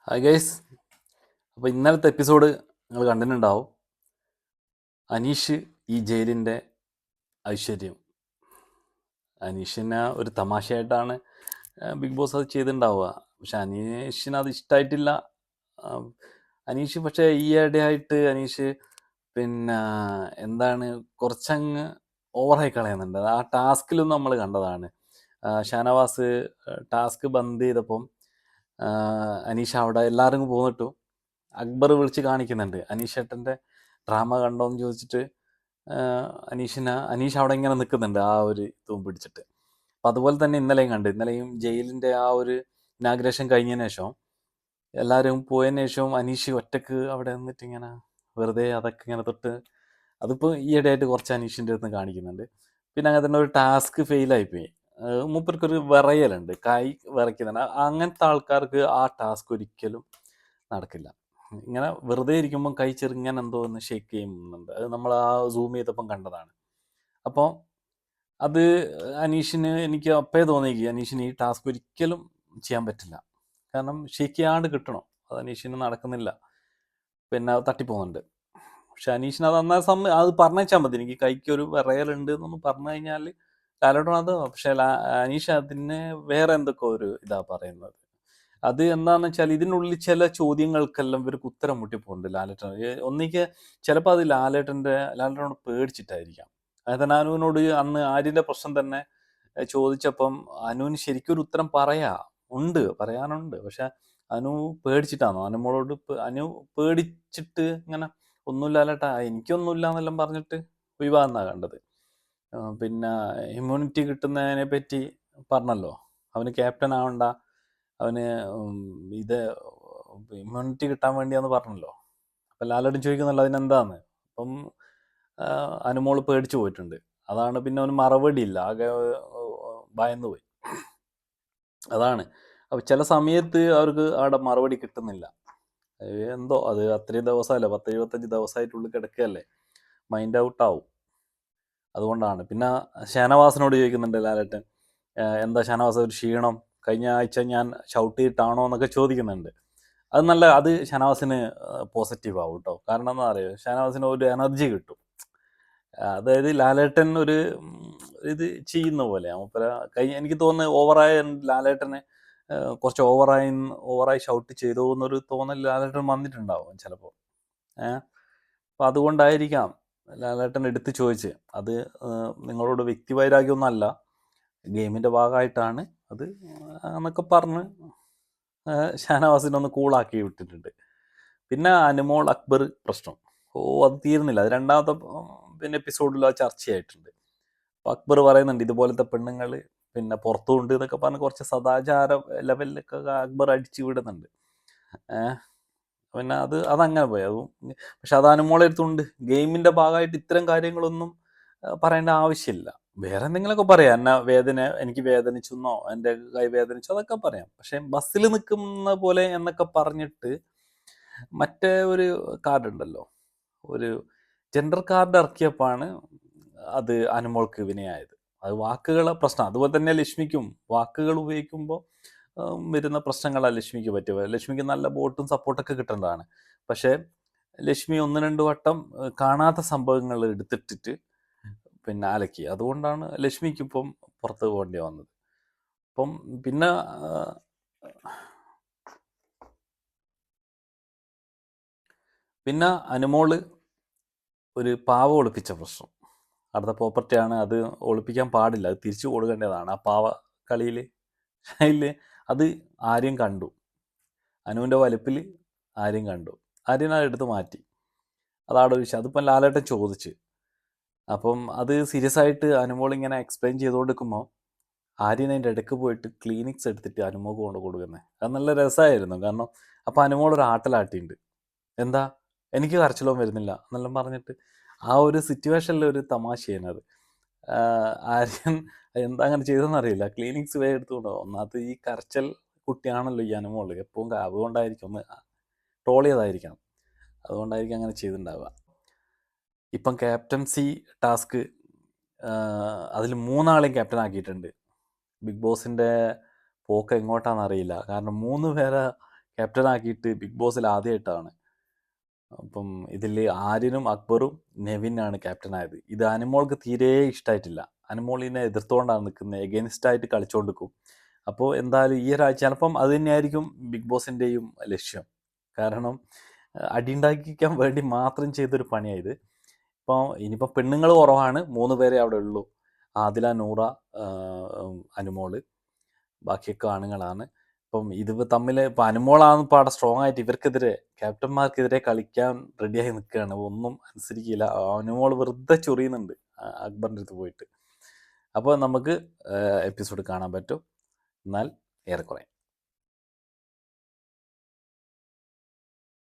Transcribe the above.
Hi guys. അപ്പോൾ ഇന്നലത്തെ episode നിങ്ങൾ കണ്ടിട്ടുണ്ടാവും. അനീഷ് ഈ ജയിലിൻ്റെ ഐശ്വര്യം. അനീഷിനെ ഒരു തമാശയായിട്ടാണ് ബിഗ് ബോസ് അത് ചെയ്തിട്ടുണ്ടാവുക. പക്ഷെ അനീഷിന് അത് ഇഷ്ടമായിട്ടില്ല. അനീഷ് പക്ഷേ ഈ ഇടയായിട്ട് അനീഷ് പിന്നെ എന്താണ് കുറച്ചങ്ങ് ഓവറായി കളയുന്നുണ്ട്. ആ ടാസ്കിലും നമ്മൾ കണ്ടതാണ്. ഷാനവാസ് ടാസ്ക് ബന്ദ് ചെയ്തപ്പം അനീഷ് അവിടെ എല്ലാവരും പോന്നിട്ടു അക്ബർ വിളിച്ച് കാണിക്കുന്നുണ്ട്. അനീഷേട്ടൻ്റെ ഡ്രാമ കണ്ടോന്ന് ചോദിച്ചിട്ട് അനീഷ് അവിടെ ഇങ്ങനെ നിൽക്കുന്നുണ്ട് ആ ഒരു ഇതും പിടിച്ചിട്ട്. അപ്പം അതുപോലെ തന്നെ ഇന്നലെയും കണ്ട്. ഇന്നലെയും ജയിലിൻ്റെ ആ ഒരു ഇനാഗ്രേഷൻ കഴിഞ്ഞതിന് ശേഷം എല്ലാവരും പോയതിന് ശേഷം അനീഷ് ഒറ്റക്ക് അവിടെ നിന്നിട്ട് ഇങ്ങനെ വെറുതെ അതൊക്കെ ഇങ്ങനെ തൊട്ട് അതിപ്പോൾ ഈയിടെയായിട്ട് കുറച്ച് അനീഷിൻ്റെ അടുത്ത് കാണിക്കുന്നുണ്ട്. പിന്നെ അങ്ങനെ തന്നെ ഒരു ടാസ്ക് ഫെയിലായിപ്പോയി. മൂപ്പർക്കൊരു വിറയലുണ്ട്, കൈ വിറയ്ക്കുന്നുണ്ട്. അങ്ങനത്തെ ആൾക്കാർക്ക് ആ ടാസ്ക് ഒരിക്കലും നടക്കില്ല. ഇങ്ങനെ വെറുതെ ഇരിക്കുമ്പം കൈ ചെറുങ്ങനെ എന്തോ ഒന്ന് ഷേക്ക് ചെയ്യുന്നുണ്ട്. അത് നമ്മൾ ആ സൂം ചെയ്തപ്പം കണ്ടതാണ്. അപ്പോൾ അത് അനീഷിന് എനിക്ക് അപ്പേ തോന്നിക്ക് അനീഷിന് ഈ ടാസ്ക് ഒരിക്കലും ചെയ്യാൻ പറ്റില്ല. കാരണം ഷേക്ക് ചെയ്യാണ്ട് കിട്ടണം. അത് അനീഷിന് നടക്കുന്നില്ല. പിന്നെ അത് തട്ടിപ്പോകുന്നുണ്ട്. പക്ഷെ അനീഷിന് അത് അത് പറഞ്ഞാൽ മതി. എനിക്ക് കൈക്ക് ഒരു വിറയലുണ്ട് എന്നൊന്ന് പറഞ്ഞു കഴിഞ്ഞാൽ ലാലേട്ടൻ അത്. പക്ഷെ അനീഷ് അതിന് വേറെ എന്തൊക്കെ ഒരു ഇതാ പറയുന്നത്. അത് എന്താണെന്ന് വെച്ചാൽ ഇതിനുള്ളിൽ ചില ചോദ്യങ്ങൾക്കെല്ലാം ഇവർക്ക് ഉത്തരം മുട്ടിപ്പോകുന്നുണ്ട് ലാലേട്ടൻ. ഒന്നിക്ക് ചിലപ്പോൾ അത് ലാലേട്ടനോട് പേടിച്ചിട്ടായിരിക്കാം. അതായത് അനുവിനോട് അന്ന് ആര്യൻ്റെ പ്രശ്നം തന്നെ ചോദിച്ചപ്പം അനുവിന് ശരിക്കും ഒരു ഉത്തരം പറയാനുണ്ട്. പക്ഷെ അനു പേടിച്ചിട്ടാണോ അനുമോളോട് അനു പേടിച്ചിട്ട് ഇങ്ങനെ ഒന്നുമില്ല ലാലേട്ടാ എനിക്കൊന്നുമില്ല എന്നെല്ലാം പറഞ്ഞിട്ട് ഒഴിവാന്നാ കണ്ടത്. പിന്നെ ഇമ്മ്യൂണിറ്റി കിട്ടുന്നതിനെ പറ്റി പറഞ്ഞല്ലോ. അവന് ക്യാപ്റ്റൻ ആവണ്ട, അവന് ഇത് ഇമ്മ്യൂണിറ്റി കിട്ടാൻ വേണ്ടിയാന്ന് പറഞ്ഞല്ലോ. അപ്പം ലാലേട്ടൻ ചോദിക്കുന്നല്ലോ അതിനെന്താന്ന്. അപ്പം അനുമോള് പേടിച്ചു പോയിട്ടുണ്ട്. അതാണ് പിന്നെ അവന് മറുപടിയില്ല, ആകെ ഭയന്നു പോയി. അതാണ്. അപ്പം ചില സമയത്ത് അവർക്ക് അവിടെ മറുപടി കിട്ടുന്നില്ല. എന്തോ അത് അത്രയും ദിവസമല്ലേ, 10-75 ദിവസമായിട്ടുള്ളിൽ കിടക്കുകയല്ലേ, മൈൻഡ് ഔട്ടാവും. അതുകൊണ്ടാണ്. പിന്നെ ഷാനവാസിനോട് ചോദിക്കുന്നുണ്ട് ലാലേട്ടൻ, എന്താ ഷാനവാസ് ഒരു ക്ഷീണം, കഴിഞ്ഞ ആഴ്ച ഞാൻ ഷൗട്ട് ചെയ്തിട്ടാണോ എന്നൊക്കെ ചോദിക്കുന്നുണ്ട്. അത് ഷാനവാസിന് പോസിറ്റീവ് ആവും കേട്ടോ. കാരണം എന്താ പറയുക, ഷാനവാസിന് ഒരു എനർജി കിട്ടും. അതായത് ലാലേട്ടൻ ഒരു ഇത് ചെയ്യുന്ന പോലെ എനിക്ക് തോന്നുന്നത് ഓവറായ ലാലേട്ടനെ കുറച്ച് ഓവറായി ഷൗട്ട് ചെയ്തു എന്നൊരു തോന്നൽ ലാലേട്ടൻ വന്നിട്ടുണ്ടാവും ചിലപ്പോൾ. അപ്പം അതുകൊണ്ടായിരിക്കാം ലാലേട്ടൻ എടുത്ത് ചോദിച്ച്. അത് നിങ്ങളോട് വ്യക്തിവൈരാഗ്യമൊന്നുമല്ല, ഗെയിമിൻ്റെ ഭാഗമായിട്ടാണ് അത് എന്നൊക്കെ പറഞ്ഞ് ഷാനവാസിനൊന്ന് കൂളാക്കി വിട്ടിട്ടുണ്ട്. പിന്നെ അനുമോൾ അക്ബർ പ്രശ്നം, അത് തീരുന്നില്ല. അത് രണ്ടാമത്തെ പിന്നെ എപ്പിസോഡിൽ അത് ചർച്ചയായിട്ടുണ്ട്. അപ്പോൾ അക്ബർ പറയുന്നുണ്ട് ഇതുപോലത്തെ പെണ്ണുങ്ങൾ പിന്നെ പുറത്തുണ്ട് എന്നൊക്കെ പറഞ്ഞ് കുറച്ച് സദാചാര ലെവലിലൊക്കെ അക്ബർ അടിച്ചു വിടുന്നുണ്ട്. പിന്നെ അതങ്ങനെ പോയി. പക്ഷെ അത് അനുമോളെ അടുത്തുണ്ട്. ഗെയിമിൻ്റെ ഭാഗമായിട്ട് ഇത്തരം കാര്യങ്ങളൊന്നും പറയേണ്ട ആവശ്യമില്ല. വേറെ എന്തെങ്കിലുമൊക്കെ പറയാം, എനിക്ക് വേദനിച്ചെന്നോ എൻ്റെ കൈ വേദനിച്ചോ അതൊക്കെ പറയാം. പക്ഷെ ബസ്സിൽ നിൽക്കുന്ന പോലെ എന്നൊക്കെ പറഞ്ഞിട്ട് മറ്റേ ഒരു കാർഡ് ഉണ്ടല്ലോ, ഒരു ജെൻഡർ കാർഡ് ഇറക്കിയപ്പോഴാണ് അത് അനുമോൾക്ക് വിനയായത്. അത് വാക്കുകളെ പ്രശ്നം. അതുപോലെ തന്നെ ലക്ഷ്മിക്കും വാക്കുകൾ ഉപയോഗിക്കുമ്പോൾ വരുന്ന പ്രശ്നങ്ങളാണ് ലക്ഷ്മിക്ക് പറ്റുക. ലക്ഷ്മിക്ക് നല്ല വോട്ടും സപ്പോർട്ടൊക്കെ കിട്ടേണ്ടതാണ്. പക്ഷേ ലക്ഷ്മി 1-2 വട്ടം കാണാത്ത സംഭവങ്ങൾ എടുത്തിട്ടിട്ട് പിന്നെ അലക്കി. അതുകൊണ്ടാണ് ലക്ഷ്മിക്ക് ഇപ്പം പുറത്ത് പോകേണ്ടി വന്നത്. അപ്പം പിന്നെ അനുമോള് ഒരു പാവ ഒളിപ്പിച്ച പ്രശ്നം. അടുത്ത പ്രോപ്പർട്ടിയാണ്, അത് ഒളിപ്പിക്കാൻ പാടില്ല, അത് തിരിച്ചു കൊടുക്കേണ്ടതാണ്. ആ പാവ കളിയിൽ അത് ആര്യം കണ്ടു. അനുവിൻ്റെ വലിപ്പിൽ ആര്യം കണ്ടു. ആര്യൻ എടുത്ത് മാറ്റി. അതാണ് ഒരു വിഷയം. അതിപ്പം ലാലേട്ടൻ ചോദിച്ച്. അപ്പം അത് സീരിയസ് ആയിട്ട് അനുമോൾ ഇങ്ങനെ എക്സ്പ്ലെയിൻ ചെയ്തുകൊണ്ടിരിക്കുമ്പോൾ ആര്യൻ അതിൻ്റെ ഇടയ്ക്ക് പോയിട്ട് ക്ലീനിക്സ് എടുത്തിട്ട് അനുമോൾക്ക് കൊണ്ട് കൊടുക്കുന്നത്. അത് നല്ല രസമായിരുന്നു. കാരണം അപ്പം അനുമോൾ ഒരു ആട്ടലാട്ടിയുണ്ട്. എന്താ എനിക്ക് കരച്ചിലോ വരുന്നില്ല എന്നെല്ലാം പറഞ്ഞിട്ട് ആ ഒരു സിറ്റുവേഷനിൽ ഒരു തമാശയാണ് അത്. ആര്യൻ എന്താ അങ്ങനെ ചെയ്തതെന്ന് അറിയില്ല. ക്ലീനിക്സ് വേ എടുത്തുകൊണ്ടോ. ഒന്നാമത് ഈ കരച്ചൽ കുട്ടിയാണല്ലോ ഈ അനുമോൾ. എപ്പോഴും അതുകൊണ്ടായിരിക്കും ഒന്ന് ട്രോൾ ചെയ്തായിരിക്കണം. അതുകൊണ്ടായിരിക്കും അങ്ങനെ ചെയ്തിട്ടുണ്ടാവുക. ഇപ്പം ക്യാപ്റ്റൻസി ടാസ്ക് അതിൽ 3 ആളെയും ക്യാപ്റ്റൻ ആക്കിയിട്ടുണ്ട്. ബിഗ് ബോസിൻ്റെ പോക്ക് എങ്ങോട്ടാണെന്ന് അറിയില്ല. കാരണം 3 പേരെ ക്യാപ്റ്റനാക്കിയിട്ട് ബിഗ് ബോസിൽ ആദ്യമായിട്ടാണ്. അപ്പം ഇതിൽ ആര്യനും അക്ബറും നെവിനാണ് ക്യാപ്റ്റനായത്. ഇത് അനുമോൾക്ക് തീരെ ഇഷ്ടമായിട്ടില്ല. അനുമോളിനെ എതിർത്തുകൊണ്ടാണ് നിൽക്കുന്നത്, എഗെയിൻസ്റ്റായിട്ട് കളിച്ചുകൊണ്ടിരിക്കും. അപ്പോൾ എന്തായാലും ഈ ഒരാഴ്ച ചിലപ്പം അത് തന്നെയായിരിക്കും ബിഗ് ബോസിൻ്റെയും ലക്ഷ്യം. കാരണം അടിയുണ്ടാക്കിക്കാൻ വേണ്ടി മാത്രം ചെയ്തൊരു പണിയായത്. ഇപ്പോൾ ഇനിയിപ്പോൾ പെണ്ണുങ്ങൾ കുറവാണ്, 3 പേരെ അവിടെ ഉള്ളൂ. ആദില, നൂറ, അനുമോള്, ബാക്കിയൊക്കെ ആണുങ്ങളാണ്. ഇപ്പം ഇത് തമ്മിൽ ഇപ്പം അനുമോളാണ് ഇപ്പോൾ അവിടെ സ്ട്രോങ് ആയിട്ട് ഇവർക്കെതിരെ, ക്യാപ്റ്റന്മാർക്കെതിരെ കളിക്കാൻ റെഡിയായി നിൽക്കുകയാണ്. ഒന്നും അനുസരിക്കില്ല. അനുമോൾ വെറുതെ ചൊറിയുന്നുണ്ട് അക്ബറിൻ്റെ അടുത്ത് പോയിട്ട്. അപ്പോൾ നമുക്ക് എപ്പിസോഡ് കാണാൻ പറ്റും. എന്നാൽ ഏറെക്കുറെ